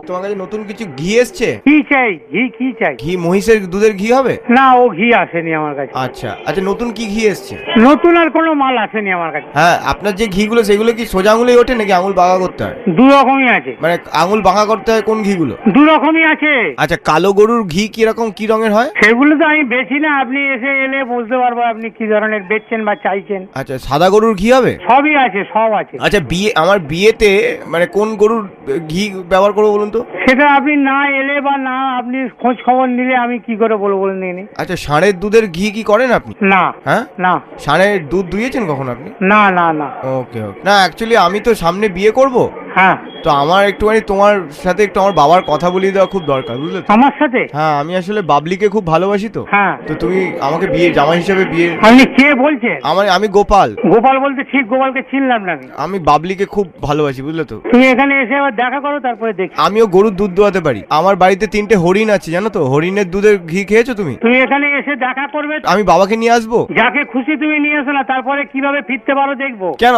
তোমার কাছে নতুন কিছু ঘি এসছে? কি চাই? ঘি কি চাই? ঘি মহিষের দুধের ঘি হবে? না, ও ঘি আসেনি আমার কাছে। আচ্ছা আচ্ছা, নতুন কি ঘি এসছে? নতুন আর কোনো মাল আসেনি আমার কাছে। হ্যাঁ, আপনার যে ঘিগুলো সেগুলো কি সোজা আঙুলেই ওঠে নাকি আঙুল বাঁকা করতে হয়? দু রকমই আছে। মানে আঙুল বাঁকা করতে হয় কোন ঘিগুলো? দু রকমই আছে। আচ্ছা, কালো গরুর ঘি কিরকম কি রঙের হয়? সেগুলো তো আমি বেচি না, আপনি এসে এলে বুঝতে পারবো আপনি কি ধরনের বেচছেন বা চাইছেন। আচ্ছা, সাদা গরুর ঘি হবে? সবই আছে, সব আছে। আচ্ছা, আমার বিয়েতে মানে কোন গরুর ঘি ব্যবহার করবো বলুন তো? সেটা আপনি না এলে বা না আপনি খোঁজ খবর নিলে আমি কি করে বলবো বলুন দিন। আচ্ছা, ষাঁড়ের দুধের ঘি কি করেন আপনি? না। হ্যাঁ, না। ষাঁড়ের দুধ দুইয়েছেন কখন আপনি? না না না। ওকে ওকে, না অ্যাকচুয়ালি আমি তো সামনে বিয়ে করব, হ্যাঁ। তো আমার একটুখানি তোমার সাথে একটু আমার বাবার কথা বলিয়ে দেওয়া খুব দরকার, বুঝলে তো? আমার সাথে? হ্যাঁ, আমি আসলে বাবলিকে খুব ভালোবাসি তো। হ্যাঁ। তো তুমি আমাকে বিয়ে জামাই হিসেবে বিয়ে। আপনি কে বলছেন? আমি গোপাল। গোপাল বলতে ঠিক গোপালকে চিনলাম না আমি। আমি বাবলিকে খুব ভালোবাসি, বুঝলে তো? তুমি এখানে এসে আবার দেখা করো, তারপরে দেখি। আমিও গরুর দুধ দোয়াতে পারি। আমার বাড়িতে 3টে হরিণ আছে, জানো তো? হরিণের দুধের ঘি খেয়েছো তুমি? তুমি এখানে এসে দেখা করবে। আমি বাবাকে নিয়ে আসবো। যাকে খুশি তুমি নিয়ে এসো না, তারপরে কিভাবে ফিরতে পারো দেখবো। কেন?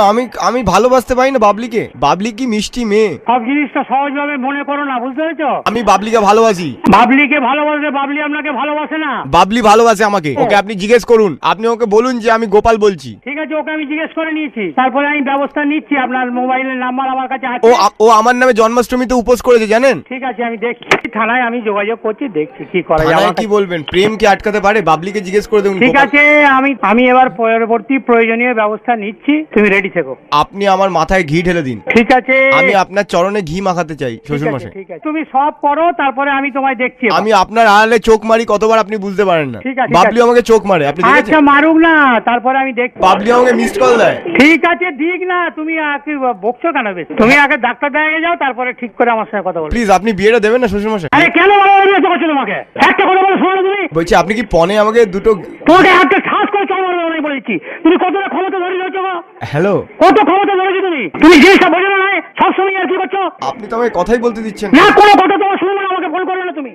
আমি ভালোবাসতে পারি না বাবলিকে। বাবলি কি মিষ্টি মেয়ে। সব জিনিসটা সহজভাবে মনে করো না, বুঝতে পেরেছো? আমি বাবলিকে ভালোবাসি। বাবলিকে ভালোবাসে, বাবলি আপনাকে ভালোবাসে না। বাবলি ভালোবাসে আমাকে। ওকে আপনি জিজ্ঞেস করুন, আপনি ওকে বলুন যে আমি গোপাল বলছি। ঠিক আছে, ওকে আমি জিজ্ঞেস করে নিয়েছি, তারপরে আমি ব্যবস্থা নিচ্ছি। আপনার মোবাইলের নাম্বার আমার কাছে আছে। ও আমার নামে জন্মাষ্টমীতে উপোস করেছে, জানেন? ঠিক আছে, আমি দেখছি, থানায় আমি যোগাযোগ করছি, দেখছি কি করা যায়। থানায় কি বলবেন? প্রেম কি আটকাতে পারে? বাবলিকে জিজ্ঞেস করে দেখুন। ঠিক আছে, আমি এবার পরবর্তী প্রয়োজনীয় ব্যবস্থা নিচ্ছি, তুমি রেডি থেকো। আপনি আমার মাথায় ঘি ঢেলে দিন। ঠিক আছে। আমি আপনার চরণে ঘি মাখাতে চাই, ঠিক শ্বশুর আছে, মশাই। ঠিক আছে, তুমি সব করো, তারপরে আমি তোমায় দেখছি। আমি আপনার আড়ালে চোখ মারি কতবার আপনি বুঝতে পারেন না। ঠিক আছে, বাবলি আমাকে চোখ মারে, আপনি আচ্ছা দেখেছেন? মারুক না, তারপরে আমি দেখছি। বাবলি আমাকে মিসড কল দেয়। ঠিক আছে, দিক না, তুমি আগে বকছো কেন বেশি? তুমি আগে ডাক্তার দেখাতে যাও, তারপরে ঠিক করে আমার সঙ্গে কথা বলো। প্লিজ আপনি বিয়েটা দেবেন না শ্বশুর মশাই? আরে কেন বলো করছো তোমাকে? একটা কথা বলো, শোনো তুমি। বলছি আপনি কি পনে আমাকে দুটো। তোমাকে একটা শ্বাস করে চলো আমি বলেছি। তুমি কতটা ক্ষমতা ধরে রয়েছো গো? হ্যালো, কত ক্ষমতা ধরেছো তুমি জিনিসটা বোঝো না? সবসময় আর কি করছো? আপনি তো আমাকে কথাই বলতে দিচ্ছেন না, কোনো কথা তোমার শুনবো না, আমাকে ফোন করবে না তুমি।